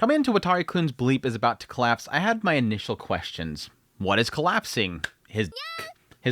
Coming into Watari-kun's bleep is about to collapse, I had my initial questions. What is collapsing? His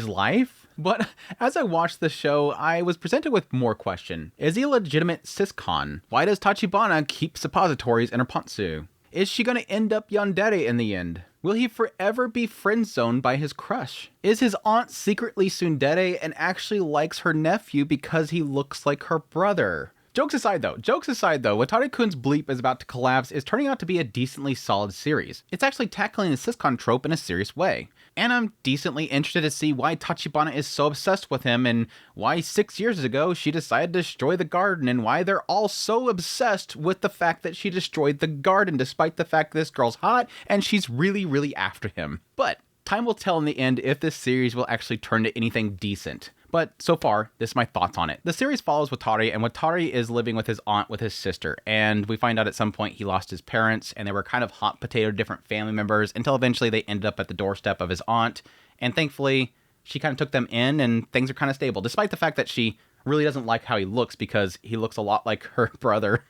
life? But as I watched the show, I was presented with more question. Is he a legitimate cis-con? Why does Tachibana keep suppositories in her pantsu? Is she gonna end up yandere in the end? Will he forever be friend-zoned by his crush? Is his aunt secretly tsundere and actually likes her nephew because he looks like her brother? Jokes aside though, Watari-kun's bleep is about to collapse is turning out to be a decently solid series. It's actually tackling the siscon trope in a serious way. And I'm decently interested to see why Tachibana is so obsessed with him and why 6 years ago she decided to destroy the garden and why they're all so obsessed with the fact that she destroyed the garden despite the fact this girl's hot and she's really, really after him. But time will tell in the end if this series will actually turn to anything decent. But so far, this is my thoughts on it. The series follows Watari, and Watari is living with his aunt with his sister, and we find out at some point he lost his parents, and they were kind of hot potato different family members until eventually they ended up at the doorstep of his aunt, and thankfully, she kind of took them in, and things are kind of stable, despite the fact that she really doesn't like how he looks because he looks a lot like her brother.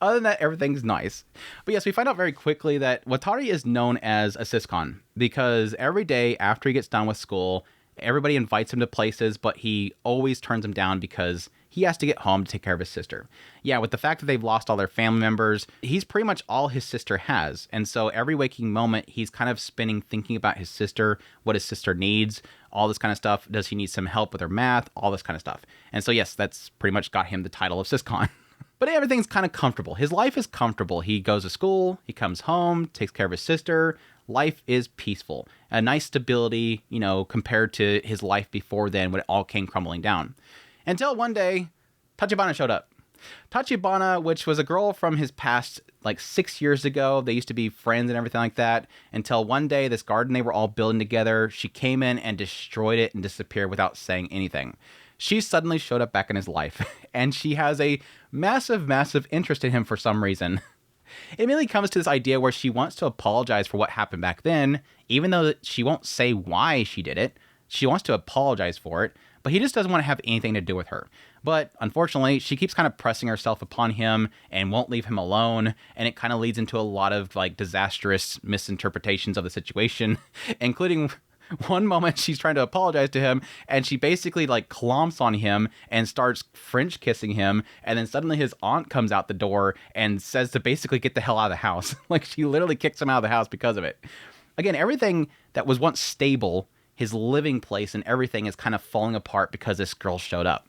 Other than that, everything's nice. But yes, we find out very quickly that Watari is known as a siscon, because every day after he gets done with school, everybody invites him to places, but he always turns them down because he has to get home to take care of his sister. Yeah, with the fact that they've lost all their family members, he's pretty much all his sister has. And so every waking moment, he's kind of spending thinking about his sister, what his sister needs, all this kind of stuff. Does he need some help with her math? All this kind of stuff. And so yes, that's pretty much got him the title of siscon. But everything's kind of comfortable. His life is comfortable. He goes to school, he comes home, takes care of his sister. Life is peaceful. A nice stability, compared to his life before then when it all came crumbling down. Until one day, Tachibana showed up. Tachibana, which was a girl from his past, 6 years ago. They used to be friends and everything like that. Until one day, this garden they were all building together, she came in and destroyed it and disappeared without saying anything. She suddenly showed up back in his life, and she has a massive, massive interest in him for some reason. It immediately comes to this idea where she wants to apologize for what happened back then, even though she won't say why she did it. She wants to apologize for it, but he just doesn't want to have anything to do with her. But unfortunately, she keeps kind of pressing herself upon him and won't leave him alone, and it kind of leads into a lot of disastrous misinterpretations of the situation, including one moment she's trying to apologize to him and she basically clomps on him and starts French kissing him, and then suddenly his aunt comes out the door and says to basically get the hell out of the house. She literally kicks him out of the house because of it. Again, everything that was once stable, his living place and everything, is kind of falling apart because this girl showed up.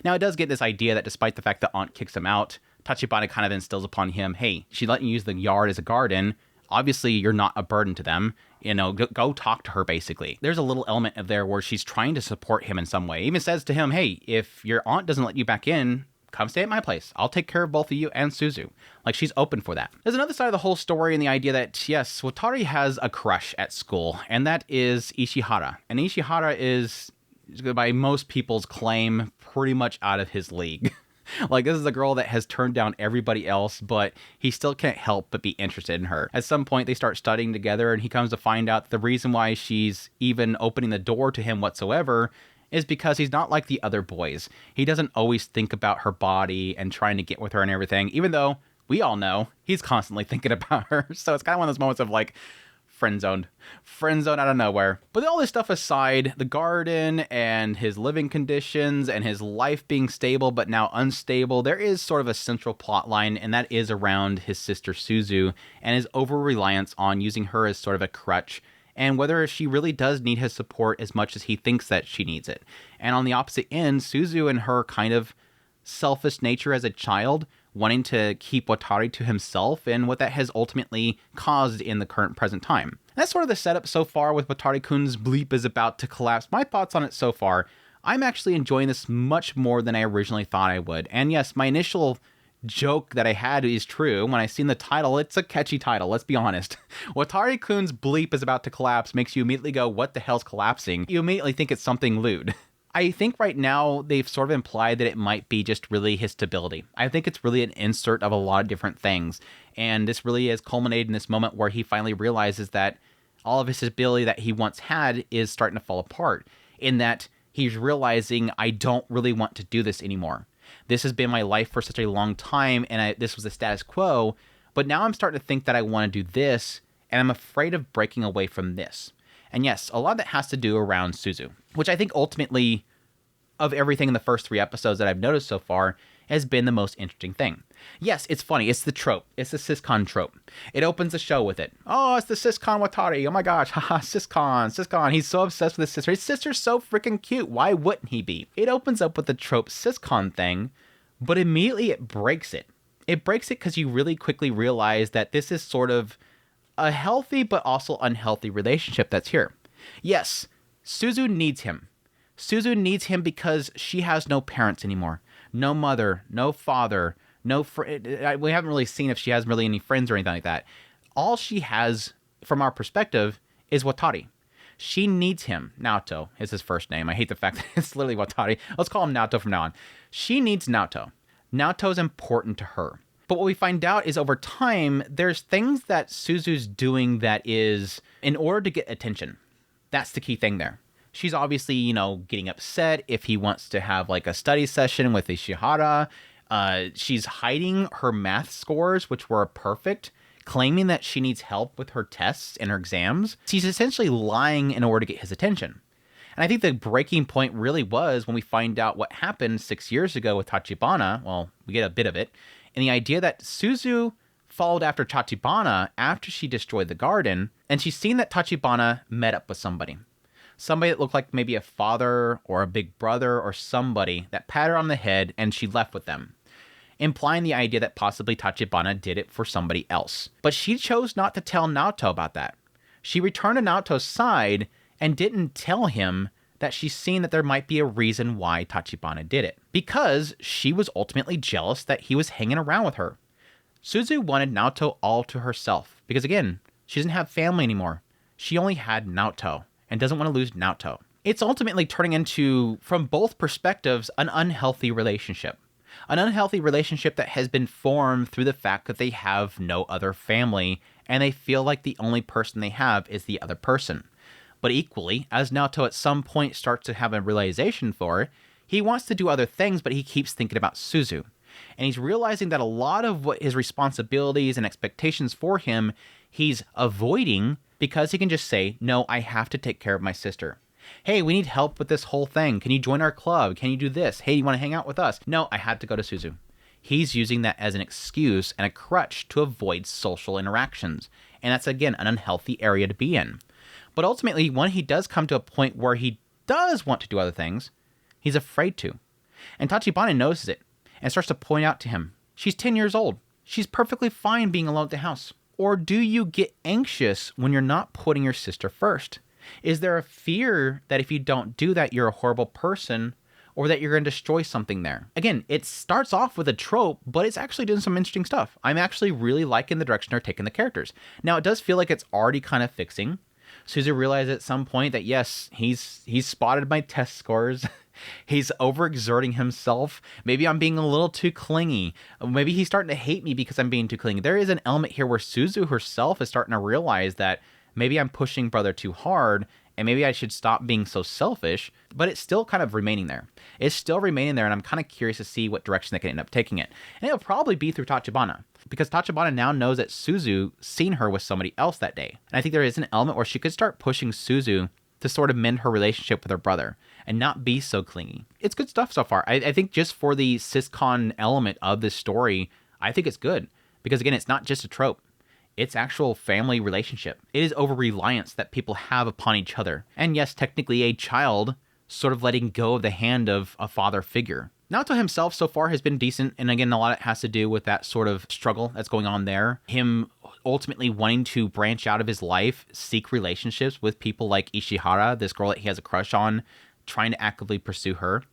Now it does get this idea that despite the fact that aunt kicks him out, Tachibana kind of instills upon him, hey, she let you use the yard as a garden. Obviously, you're not a burden to them. Go talk to her, basically. There's a little element of there where she's trying to support him in some way. Even says to him, hey, if your aunt doesn't let you back in, come stay at my place. I'll take care of both of you and Suzu. She's open for that. There's another side of the whole story and the idea that, yes, Watari has a crush at school, and that is Ishihara. And Ishihara is, by most people's claim, pretty much out of his league. This is a girl that has turned down everybody else, but he still can't help but be interested in her. At some point, they start studying together, and he comes to find out that the reason why she's even opening the door to him whatsoever is because he's not like the other boys. He doesn't always think about her body and trying to get with her and everything, even though we all know he's constantly thinking about her. So it's kind of one of those moments of friend zoned out of nowhere. But all this stuff aside, the garden and his living conditions and his life being stable but now unstable, there is sort of a central plot line, and that is around his sister Suzu and his over-reliance on using her as sort of a crutch, and whether she really does need his support as much as he thinks that she needs it. And on the opposite end, Suzu and her kind of selfish nature as a child, wanting to keep Watari to himself, and what that has ultimately caused in the current present time. That's sort of the setup so far with Watari-kun's bleep is about to collapse. My thoughts on it so far, I'm actually enjoying this much more than I originally thought I would. And yes, my initial joke that I had is true. When I seen the title, it's a catchy title, let's be honest. Watari-kun's bleep is about to collapse makes you immediately go, what the hell's collapsing? You immediately think it's something lewd. I think right now they've sort of implied that it might be just really his stability. I think it's really an insert of a lot of different things. And this really has culminated in this moment where he finally realizes that all of his stability that he once had is starting to fall apart. In that he's realizing, I don't really want to do this anymore. This has been my life for such a long time, and this was the status quo. But now I'm starting to think that I want to do this, and I'm afraid of breaking away from this. And yes, a lot of that has to do around Suzu, which I think ultimately, of everything in the first 3 episodes that I've noticed so far, has been the most interesting thing. Yes, it's funny. It's the trope. It's the siscon trope. It opens the show with it. Oh, it's the siscon Watari. Oh my gosh. Haha, siscon. He's so obsessed with his sister. His sister's so freaking cute. Why wouldn't he be? It opens up with the trope siscon thing, but immediately it breaks it. It breaks it because you really quickly realize that this is sort of a healthy but also unhealthy relationship that's here. Yes, Suzu needs him. Suzu needs him because she has no parents anymore. No mother, no father, no we haven't really seen if she has really any friends or anything like that. All she has, from our perspective, is Watari. She needs him. Naoto is his first name. I hate the fact that it's literally Watari. Let's call him Naoto from now on. She needs Naoto. Naoto's important to her. But what we find out is over time, there's things that Suzu's doing that is in order to get attention. That's the key thing there. She's obviously, getting upset if he wants to have like a study session with Ishihara. She's hiding her math scores, which were perfect, claiming that she needs help with her tests and her exams. She's essentially lying in order to get his attention. And I think the breaking point really was when we find out what happened 6 years ago with Tachibana. Well, we get a bit of it. And the idea that Suzu followed after Tachibana after she destroyed the garden, and she's seen that Tachibana met up with somebody. Somebody that looked like maybe a father or a big brother or somebody that patted her on the head and she left with them, implying the idea that possibly Tachibana did it for somebody else. But she chose not to tell Naoto about that. She returned to Naoto's side and didn't tell him that she's seen that there might be a reason why Tachibana did it, because she was ultimately jealous that he was hanging around with her. Suzu wanted Naoto all to herself, because again, she doesn't have family anymore. She only had Naoto, and doesn't want to lose Naoto. It's ultimately turning into, from both perspectives, an unhealthy relationship. An unhealthy relationship that has been formed through the fact that they have no other family, and they feel like the only person they have is the other person. But equally, as Naoto at some point starts to have a realization for her, he wants to do other things, but he keeps thinking about Suzu. And he's realizing that a lot of what his responsibilities and expectations for him, he's avoiding because he can just say, no, I have to take care of my sister. Hey, we need help with this whole thing. Can you join our club? Can you do this? Hey, you want to hang out with us? No, I had to go to Suzu. He's using that as an excuse and a crutch to avoid social interactions. And that's, again, an unhealthy area to be in. But ultimately, when he does come to a point where he does want to do other things, he's afraid to. And Tachibana notices it and starts to point out to him, she's 10 years old. She's perfectly fine being alone at the house. Or do you get anxious when you're not putting your sister first? Is there a fear that if you don't do that, you're a horrible person, or that you're going to destroy something there? Again, it starts off with a trope, but it's actually doing some interesting stuff. I'm actually really liking the direction they're taking the characters. Now, it does feel like it's already kind of fixing. Suzu realized at some point that, yes, he's spotted my test scores. He's overexerting himself. Maybe I'm being a little too clingy. Maybe he's starting to hate me because I'm being too clingy. There is an element here where Suzu herself is starting to realize that maybe I'm pushing brother too hard and maybe I should stop being so selfish, but it's still kind of remaining there. It's still remaining there, and I'm kind of curious to see what direction they can end up taking it. And it'll probably be through Tachibana, because Tachibana now knows that Suzu seen her with somebody else that day. And I think there is an element where she could start pushing Suzu to sort of mend her relationship with her brother and not be so clingy. It's good stuff so far. I think just for the siscon element of this story, I think it's good. Because again, it's not just a trope. It's actual family relationship. It is over-reliance that people have upon each other. And yes, technically a child sort of letting go of the hand of a father figure. Naoto himself so far has been decent, and again, a lot of it has to do with that sort of struggle that's going on there. Him ultimately wanting to branch out of his life, seek relationships with people like Ishihara, this girl that he has a crush on, trying to actively pursue her.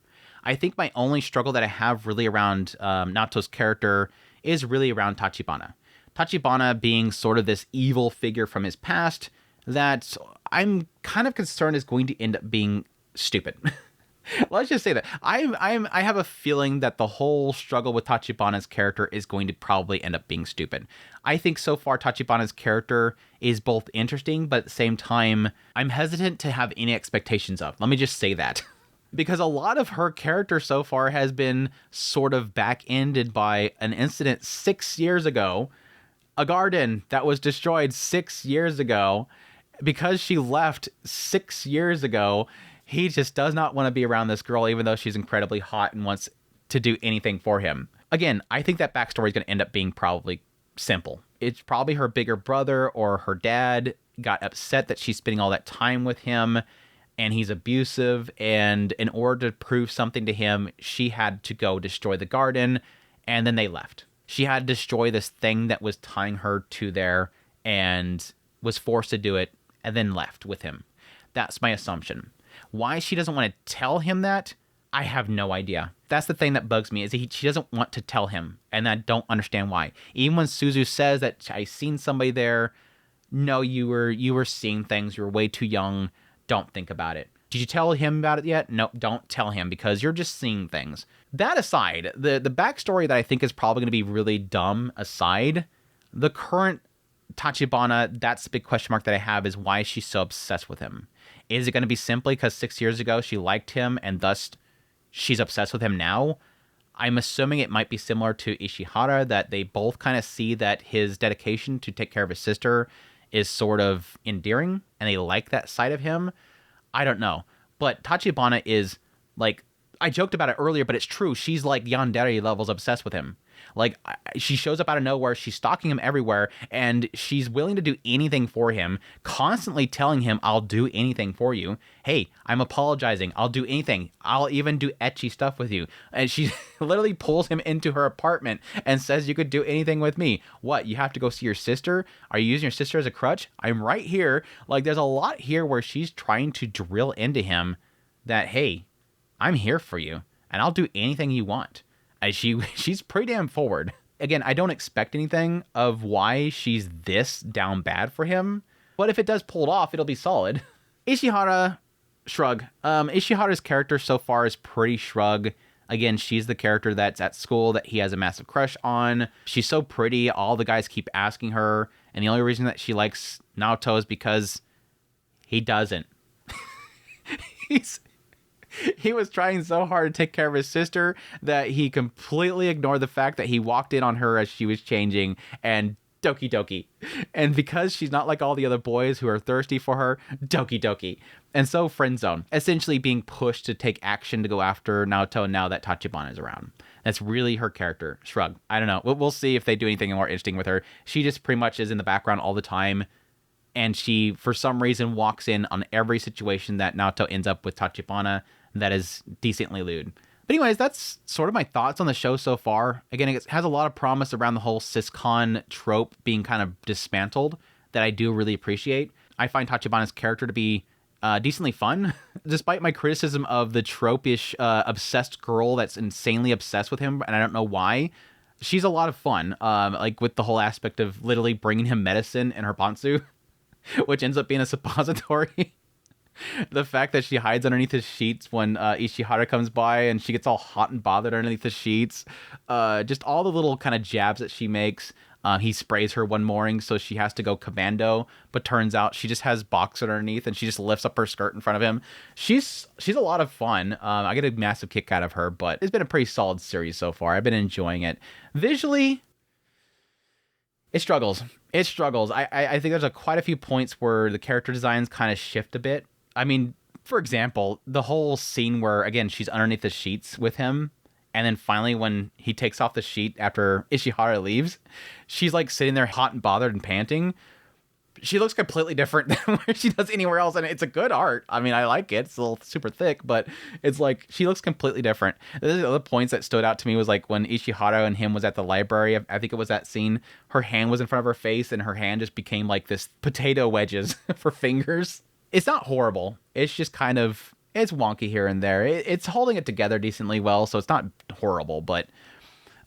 I think my only struggle that I have really around Naoto's character is really around Tachibana. Tachibana being sort of this evil figure from his past that I'm kind of concerned is going to end up being stupid. Let's just say that. I have a feeling that the whole struggle with Tachibana's character is going to probably end up being stupid. I think so far Tachibana's character is both interesting, but at the same time, I'm hesitant to have any expectations of. Let me just say that. Because a lot of her character so far has been sort of back-ended by an incident 6 years ago A garden that was destroyed 6 years ago. Because she left 6 years ago, he just does not want to be around this girl, even though she's incredibly hot and wants to do anything for him. Again, I think that backstory is going to end up being probably simple. It's probably her bigger brother or her dad got upset that she's spending all that time with him and he's abusive. And in order to prove something to him, she had to go destroy the garden, and then they left. She had to destroy this thing that was tying her to there and was forced to do it and then left with him. That's my assumption. Why she doesn't want to tell him that, I have no idea. That's the thing that bugs me, is she doesn't want to tell him, and I don't understand why. Even when Suzu says that I seen somebody there, no, you were seeing things, you were way too young, don't think about it. Did you tell him about it yet? No, don't tell him, because you're just seeing things. That aside, the backstory that I think is probably going to be really dumb aside, the current Tachibana, that's the big question mark that I have, is why she's so obsessed with him. Is it going to be simply because 6 years ago she liked him and thus she's obsessed with him now? I'm assuming it might be similar to Ishihara, that they both kind of see that his dedication to take care of his sister is sort of endearing and they like that side of him. I don't know. But Tachibana is, like, I joked about it earlier, but it's true. She's like yandere levels obsessed with him. Like, she shows up out of nowhere, she's stalking him everywhere, and she's willing to do anything for him, constantly telling him, I'll do anything for you. Hey, I'm apologizing. I'll do anything. I'll even do ecchi stuff with you. And she literally pulls him into her apartment and says, you could do anything with me. What, you have to go see your sister? Are you using your sister as a crutch? I'm right here. Like, there's a lot here where she's trying to drill into him that, hey, I'm here for you, and I'll do anything you want. She's pretty damn forward. Again, I don't expect anything of why she's this down bad for him, but if it does pull it off, it'll be solid. Ishihara, shrug. Ishihara's character so far is pretty shrug. Again, she's the character that's at school that he has a massive crush on. She's so pretty, all the guys keep asking her, and the only reason that she likes Naoto is because he doesn't. He was trying so hard to take care of his sister that he completely ignored the fact that he walked in on her as she was changing and doki doki. And because she's not like all the other boys who are thirsty for her, doki doki. And so friend zone, essentially being pushed to take action to go after Naoto now that Tachibana is around. That's really her character. Shrug. I don't know. We'll see if they do anything more interesting with her. She just pretty much is in the background all the time. And she, for some reason, walks in on every situation that Naoto ends up with Tachibana that is decently lewd. But anyways, that's sort of my thoughts on the show so far. Again, it has a lot of promise around the whole siscon trope being kind of dismantled that I do really appreciate. I find Tachibana's character to be decently fun, despite my criticism of the trope-ish obsessed girl that's insanely obsessed with him, and I don't know why. She's a lot of fun, like with the whole aspect of literally bringing him medicine in her pantsu, which ends up being a suppository. The fact that she hides underneath his sheets when Ishihara comes by and she gets all hot and bothered underneath the sheets. Just all the little kind of jabs that she makes. He sprays her one morning, so she has to go commando, but turns out she just has boxer underneath and she just lifts up her skirt in front of him. She's a lot of fun. I get a massive kick out of her, but it's been a pretty solid series so far. I've been enjoying it. Visually, it struggles. It struggles. I think there's quite a few points where the character designs kind of shift a bit. I mean, for example, the whole scene where, again, she's underneath the sheets with him, and then finally when he takes off the sheet after Ishihara leaves, she's like sitting there hot and bothered and panting. She looks completely different than where she does anywhere else, and it's a good art. I mean, I like it. It's a little super thick, but it's like she looks completely different. The other points that stood out to me was like when Ishihara and him was at the library. I think it was that scene. Her hand was in front of her face, and her hand just became like this potato wedges for fingers. It's not horrible. It's just kind of, it's wonky here and there. It's holding it together decently well, so it's not horrible, but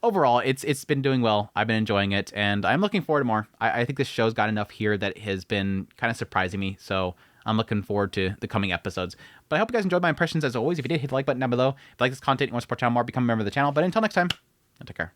overall, it's been doing well. I've been enjoying it, and I'm looking forward to more. I think this show's got enough here that has been kind of surprising me, so I'm looking forward to the coming episodes. But I hope you guys enjoyed my impressions as always. If you did, hit the like button down below. If you like this content and you want to support the channel more, become a member of the channel. But until next time, take care.